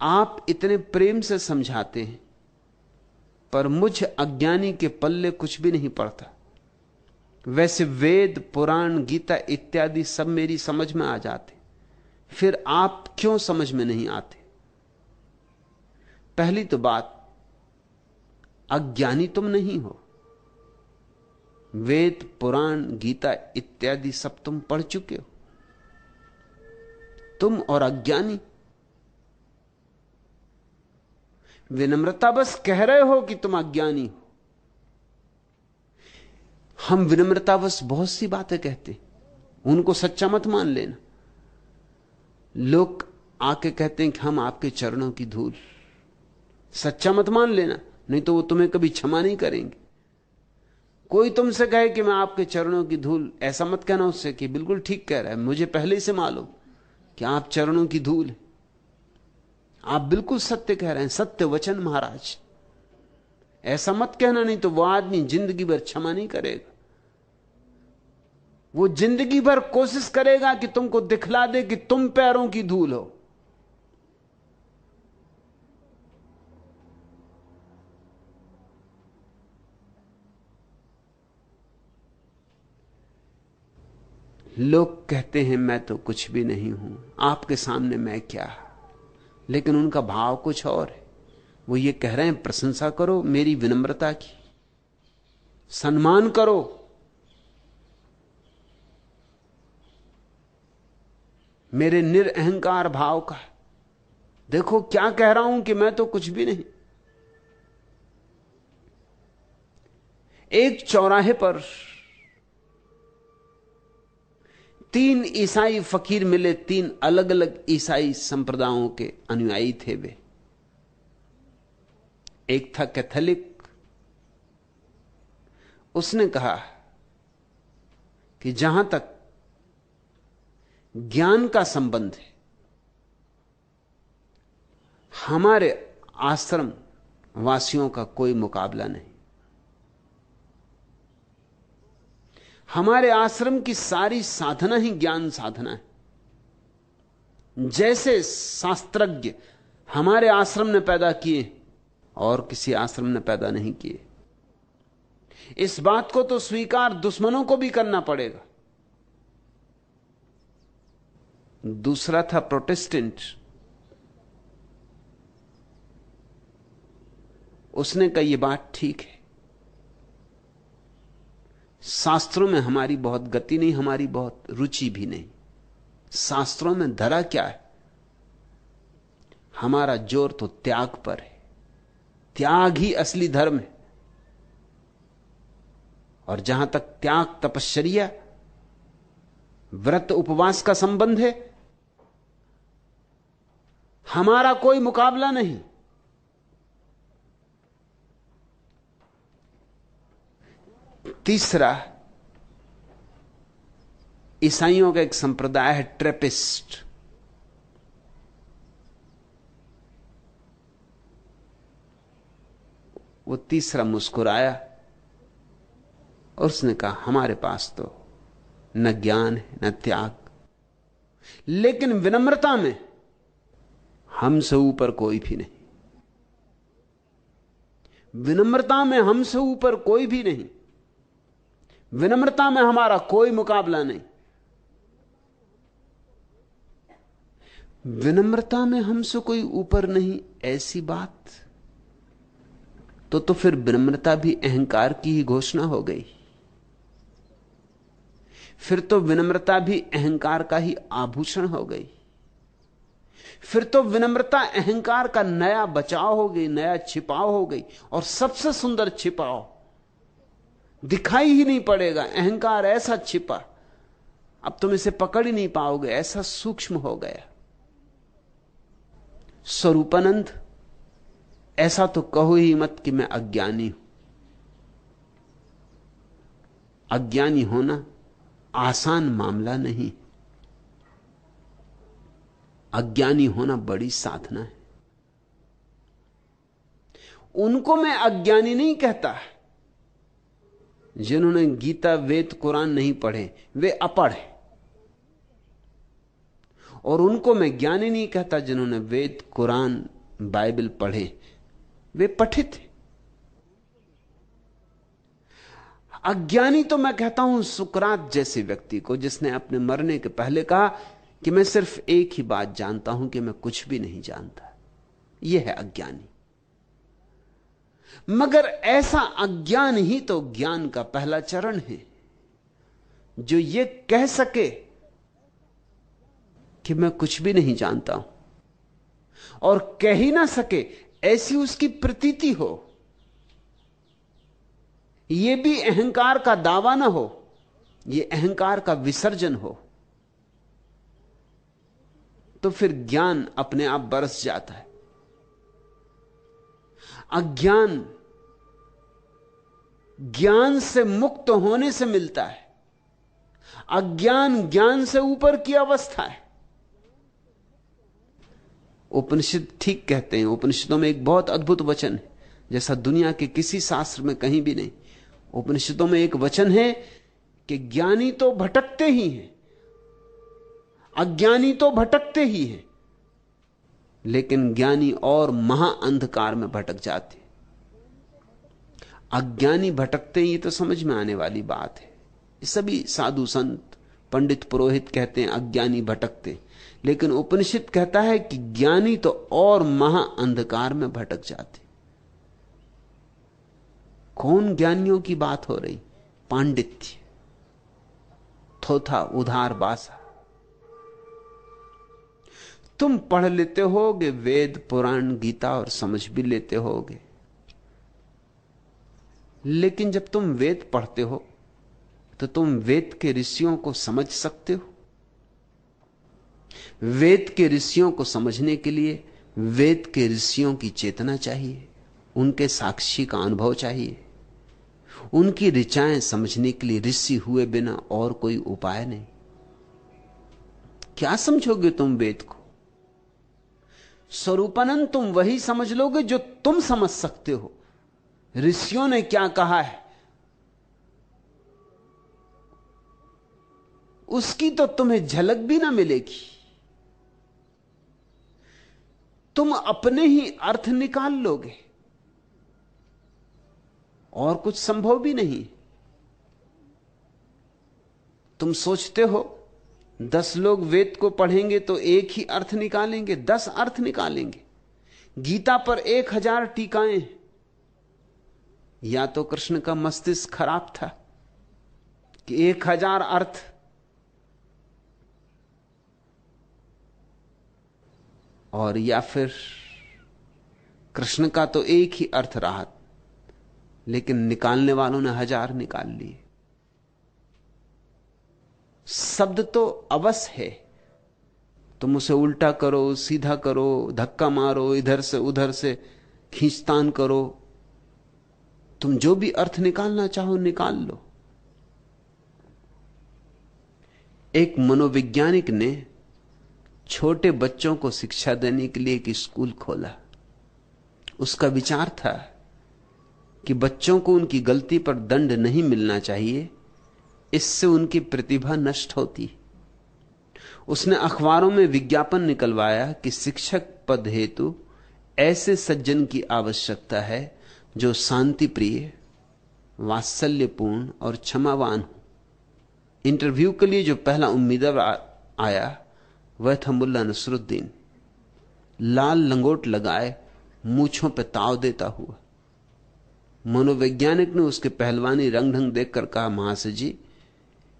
आप इतने प्रेम से समझाते हैं, पर मुझ अज्ञानी के पल्ले कुछ भी नहीं पड़ता। वैसे वेद, पुराण, गीता इत्यादि सब मेरी समझ में आ जाते, फिर आप क्यों समझ में नहीं आते? पहली तो बात, अज्ञानी तुम नहीं हो। वेद, पुराण, गीता इत्यादि सब तुम पढ़ चुके हो। तुम और अज्ञानी। विनम्रता बस कह रहे हो कि तुम अज्ञानी हो। हम विनम्रता बस बहुत सी बातें कहते, उनको सच्चा मत मान लेना। लोग आके कहते हैं कि हम आपके चरणों की धूल, सच्चा मत मान लेना, नहीं तो वो तुम्हें कभी क्षमा नहीं करेंगे। कोई तुमसे कहे कि मैं आपके चरणों की धूल, ऐसा मत कहना उससे कि बिल्कुल ठीक कह रहा है, मुझे पहले से मालूम कि आप चरणों की धूल है। आप बिल्कुल सत्य कह रहे हैं, सत्य वचन महाराज। ऐसा मत कहना, नहीं तो वो आदमी जिंदगी भर क्षमा नहीं करेगा। वो जिंदगी भर कोशिश करेगा कि तुमको दिखला दे कि तुम पैरों की धूल हो। लोग कहते हैं मैं तो कुछ भी नहीं हूं, आपके सामने मैं क्या, लेकिन उनका भाव कुछ और है। वो ये कह रहे हैं प्रशंसा करो मेरी विनम्रता की, सम्मान करो। मेरे निरअहंकार भाव का। देखो क्या कह रहा हूं कि मैं तो कुछ भी नहीं। एक चौराहे पर 3 ईसाई फकीर मिले। 3 अलग अलग ईसाई संप्रदायों के अनुयायी थे वे। एक था कैथोलिक। उसने कहा कि जहां तक ज्ञान का संबंध है, हमारे आश्रम वासियों का कोई मुकाबला नहीं। हमारे आश्रम की सारी साधना ही ज्ञान साधना है। जैसे शास्त्रज्ञ हमारे आश्रम ने पैदा किए और किसी आश्रम ने पैदा नहीं किए। इस बात को तो स्वीकार दुश्मनों को भी करना पड़ेगा। दूसरा था प्रोटेस्टेंट। उसने कहा यह बात ठीक है, शास्त्रों में हमारी बहुत गति नहीं, हमारी बहुत रुचि भी नहीं। शास्त्रों में धरा क्या है? हमारा जोर तो त्याग पर है। त्याग ही असली धर्म है। और जहां तक त्याग, तपश्चर्या, व्रत, उपवास का संबंध है, हमारा कोई मुकाबला नहीं। तीसरा, ईसाइयों का एक संप्रदाय है ट्रेपिस्ट। वो तीसरा मुस्कुराया और उसने कहा हमारे पास तो न ज्ञान है न त्याग, लेकिन विनम्रता में हमसे ऊपर कोई भी नहीं। विनम्रता में हमसे ऊपर कोई भी नहीं। विनम्रता में हमारा कोई मुकाबला नहीं। विनम्रता में हमसे कोई ऊपर नहीं, ऐसी बात तो फिर विनम्रता भी अहंकार की ही घोषणा हो गई। फिर तो विनम्रता भी अहंकार का ही आभूषण हो गई। फिर तो विनम्रता अहंकार का नया बचाव हो गई, नया छिपाव हो गई। और सबसे सुंदर छिपाव, दिखाई ही नहीं पड़ेगा। अहंकार ऐसा छिपा, अब तुम इसे पकड़ ही नहीं पाओगे, ऐसा सूक्ष्म हो गया। स्वरूपानंद, ऐसा तो कहो ही मत कि मैं अज्ञानी हूं। अज्ञानी होना आसान मामला नहीं। अज्ञानी होना बड़ी साधना है। उनको मैं अज्ञानी नहीं कहता जिन्होंने गीता, वेद, कुरान नहीं पढ़े, वे अपढ़ हैं। और उनको मैं ज्ञानी नहीं कहता जिन्होंने वेद, कुरान, बाइबल पढ़े, वे पठित हैं। अज्ञानी तो मैं कहता हूं सुकरात जैसे व्यक्ति को, जिसने अपने मरने के पहले कहा कि मैं सिर्फ एक ही बात जानता हूं कि मैं कुछ भी नहीं जानता। यह है अज्ञानी। मगर ऐसा अज्ञान ही तो ज्ञान का पहला चरण है, जो यह कह सके कि मैं कुछ भी नहीं जानता हूं, और कह ही ना सके ऐसी उसकी प्रतीति हो। यह भी अहंकार का दावा ना हो, यह अहंकार का विसर्जन हो, तो फिर ज्ञान अपने आप बरस जाता है। अज्ञान ज्ञान से मुक्त होने से मिलता है। अज्ञान ज्ञान से ऊपर की अवस्था है। उपनिषद ठीक कहते हैं, उपनिषदों में एक बहुत अद्भुत वचन है, जैसा दुनिया के किसी शास्त्र में कहीं भी नहीं। उपनिषदों में एक वचन है कि ज्ञानी तो भटकते ही हैं, अज्ञानी तो भटकते ही हैं, लेकिन ज्ञानी और महाअंधकार में भटक जाते। अज्ञानी भटकते ही तो समझ में आने वाली बात है। सभी साधु संत पंडित पुरोहित कहते हैं अज्ञानी भटकते, लेकिन उपनिषद कहता है कि ज्ञानी तो और महाअंधकार में भटक जाते। कौन ज्ञानियों की बात हो रही? पांडित्य, थोथा, उधार बासा। तुम पढ़ लेते होगे वेद पुराण गीता और समझ भी लेते होगे, लेकिन जब तुम वेद पढ़ते हो तो तुम वेद के ऋषियों को समझ सकते हो? वेद के ऋषियों को समझने के लिए वेद के ऋषियों की चेतना चाहिए, उनके साक्षी का अनुभव चाहिए। उनकी ऋचाएं समझने के लिए ऋषि हुए बिना और कोई उपाय नहीं। क्या समझोगे तुम वेद को? स्वरूपानंद तुम वही समझ लोगे जो तुम समझ सकते हो। ऋषियों ने क्या कहा है उसकी तो तुम्हें झलक भी ना मिलेगी। तुम अपने ही अर्थ निकाल लोगे, और कुछ संभव भी नहीं। तुम सोचते हो 10 लोग वेद को पढ़ेंगे तो एक ही अर्थ निकालेंगे? 10 अर्थ निकालेंगे। गीता पर 1000 टीकाएं। या तो कृष्ण का मस्तिष्क खराब था कि 1000 अर्थ, और या फिर कृष्ण का तो एक ही अर्थ रहा, लेकिन निकालने वालों ने 1000 निकाल लिए। शब्द तो अवश्य है, तुम उसे उल्टा करो, सीधा करो, धक्का मारो, इधर से उधर से खींचतान करो, तुम जो भी अर्थ निकालना चाहो निकाल लो। एक मनोवैज्ञानिक ने छोटे बच्चों को शिक्षा देने के लिए एक स्कूल खोला। उसका विचार था कि बच्चों को उनकी गलती पर दंड नहीं मिलना चाहिए, इससे उनकी प्रतिभा नष्ट होती। उसने अखबारों में विज्ञापन निकलवाया कि शिक्षक पद हेतु ऐसे सज्जन की आवश्यकता है जो शांति प्रिय, वात्सल्यपूर्ण और क्षमावान हो। इंटरव्यू के लिए जो पहला उम्मीदवार आया वह था मुल्ला नसरुद्दीन, लाल लंगोट लगाए, मूंछों पे ताव देता हुआ। मनोवैज्ञानिक ने उसके पहलवानी रंग ढंग देखकर कहा, महाशय जी,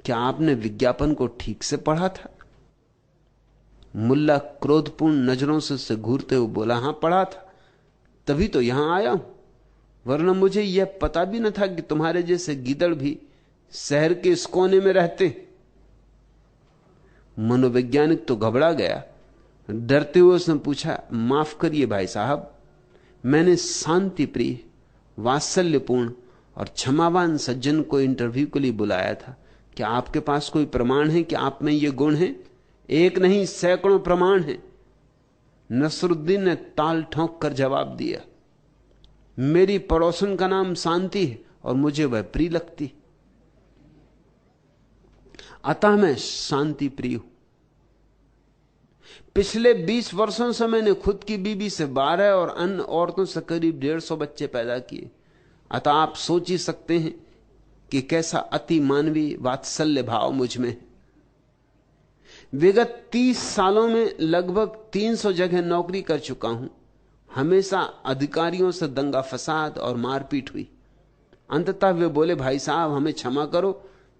क्या आपने विज्ञापन को ठीक से पढ़ा था? मुल्ला क्रोधपूर्ण नजरों से उसे घूरते हुए बोला, हां पढ़ा था, तभी तो यहां आया हूं, वरना मुझे यह पता भी न था कि तुम्हारे जैसे गीदड़ भी शहर के इस कोने में रहते। मनोवैज्ञानिक तो घबरा गया। डरते हुए उसने पूछा, माफ करिए भाई साहब, मैंने शांति प्रिय, वात्सल्यपूर्ण और क्षमावान सज्जन को इंटरव्यू के लिए बुलाया था। क्या आपके पास कोई प्रमाण है कि आप में ये गुण है? एक नहीं, सैकड़ों प्रमाण हैं। नसरुद्दीन ने ताल ठोंक कर जवाब दिया, मेरी पड़ोसन का नाम शांति है और मुझे वह प्रिय लगती, अतः मैं शांति प्रिय हूं। पिछले 20 वर्षों से मैंने खुद की बीवी से 12 और अन्य औरतों से करीब 150 बच्चे पैदा किए। अतः आप सोच ही सकते हैं कि कैसा अति मानवीय वात्सल्य भाव मुझ में है। विगत 30 सालों में लगभग 300 जगह नौकरी कर चुका हूं। हमेशा अधिकारियों से दंगा फसाद और मारपीट हुई। अंततः वे बोले, भाई साहब हमें क्षमा करो,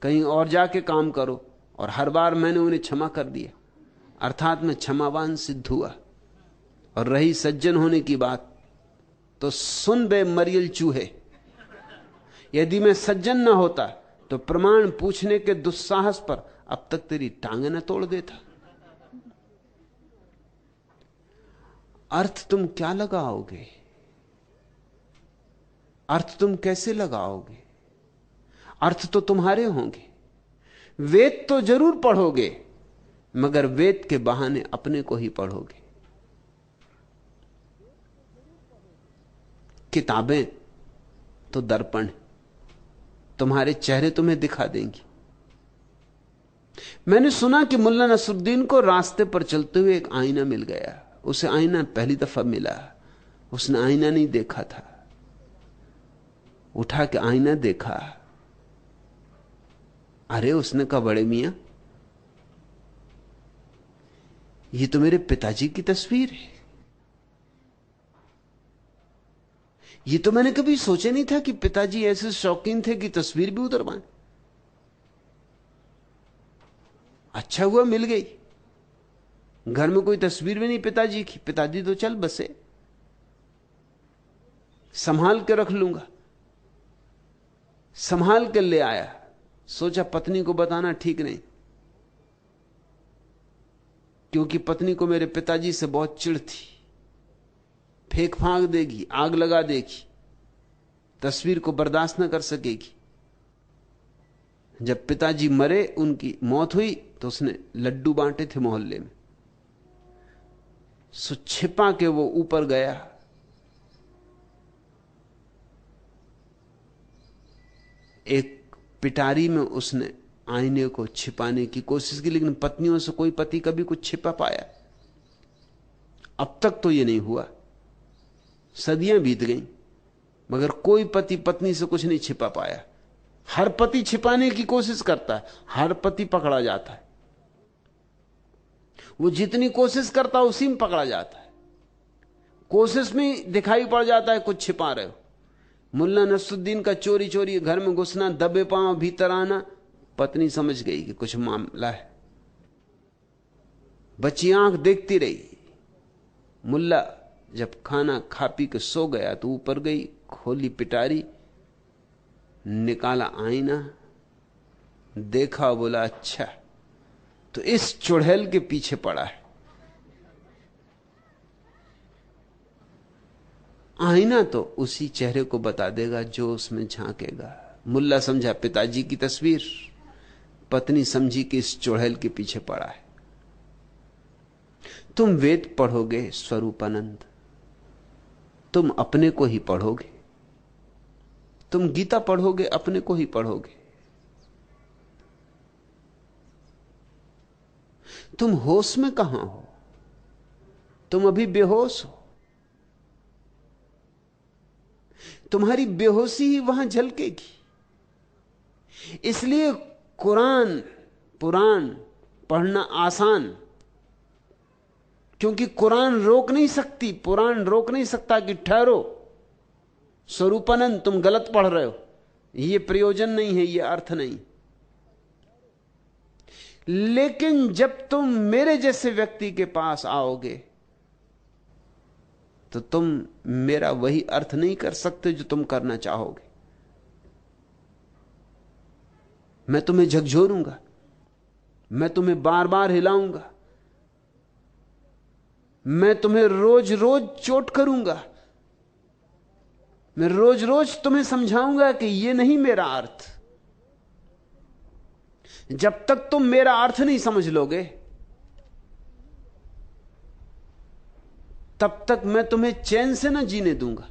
कहीं और जाके काम करो, और हर बार मैंने उन्हें क्षमा कर दिया, अर्थात मैं क्षमावान सिद्ध हुआ। और रही सज्जन होने की बात, तो सुन बे मरियल चूहे, यदि मैं सज्जन न होता तो प्रमाण पूछने के दुस्साहस पर अब तक तेरी टांगे न तोड़ देता। अर्थ तुम क्या लगाओगे? अर्थ तुम कैसे लगाओगे? अर्थ तो तुम्हारे होंगे। वेद तो जरूर पढ़ोगे, मगर वेद के बहाने अपने को ही पढ़ोगे। किताबें तो दर्पण, तुम्हारे चेहरे तुम्हें दिखा देंगी। मैंने सुना कि मुल्ला नसरुद्दीन को रास्ते पर चलते हुए एक आईना मिल गया। उसे आईना पहली दफा मिला, उसने आईना नहीं देखा था। उठा के आईना देखा, अरे उसने कहा, बड़े मियां ये तो मेरे पिताजी की तस्वीर है। ये तो मैंने कभी सोचा नहीं था कि पिताजी ऐसे शौकीन थे कि तस्वीर भी उतरवाएं। अच्छा हुआ मिल गई। घर में कोई तस्वीर भी नहीं पिताजी की। पिताजी तो चल बसे, संभाल के रख लूंगा। संभाल के ले आया। सोचा पत्नी को बताना ठीक नहीं, क्योंकि पत्नी को मेरे पिताजी से बहुत चिढ़ थी। फेंक फांक देगी, आग लगा देगी, तस्वीर को बर्दाश्त न कर सकेगी। जब पिताजी मरे, उनकी मौत हुई, तो उसने लड्डू बांटे थे मोहल्ले में। सो छिपा के वो ऊपर गया। एक पिटारी में उसने आईने को छिपाने की कोशिश की, लेकिन पत्नियों से कोई पति कभी कुछ छिपा पाया? अब तक तो ये नहीं हुआ। सदियां बीत गईं, मगर कोई पति पत्नी से कुछ नहीं छिपा पाया। हर पति छिपाने की कोशिश करता है, हर पति पकड़ा जाता है। वो जितनी कोशिश करता है उसी में पकड़ा जाता है। कोशिश में दिखाई पड़ जाता है कुछ छिपा रहे हो। मुल्ला नसरुद्दीन का चोरी चोरी घर में घुसना, दबे पांव भीतर आना, पत्नी समझ गई कि कुछ मामला है। बच्ची आंख देखती रही। मुल्ला जब खाना खा पी के सो गया तो ऊपर गई, खोली पिटारी, निकाला आईना, देखा, बोला अच्छा तो इस चुड़ैल के पीछे पड़ा है। आईना तो उसी चेहरे को बता देगा जो उसमें झांकेगा। मुल्ला समझा पिताजी की तस्वीर, पत्नी समझी कि इस चुड़ैल के पीछे पड़ा है। तुम वेद पढ़ोगे स्वरूपानंद, तुम अपने को ही पढ़ोगे। तुम गीता पढ़ोगे, अपने को ही पढ़ोगे। तुम होश में कहां हो? तुम अभी बेहोश हो। तुम्हारी बेहोशी ही वहां झलकेगी। इसलिए कुरान पुराण पढ़ना आसान, क्योंकि कुरान रोक नहीं सकती, पुराण रोक नहीं सकता कि ठहरो स्वरूपानंद तुम गलत पढ़ रहे हो, यह प्रयोजन नहीं है, यह अर्थ नहीं। लेकिन जब तुम मेरे जैसे व्यक्ति के पास आओगे तो तुम मेरा वही अर्थ नहीं कर सकते जो तुम करना चाहोगे। मैं तुम्हें झकझोरूंगा, मैं तुम्हें बार बार हिलाऊंगा, मैं तुम्हें रोज रोज चोट करूंगा, मैं रोज रोज तुम्हें समझाऊंगा कि यह नहीं मेरा अर्थ। जब तक तुम मेरा अर्थ नहीं समझ लोगे, तब तक मैं तुम्हें चैन से ना जीने दूंगा।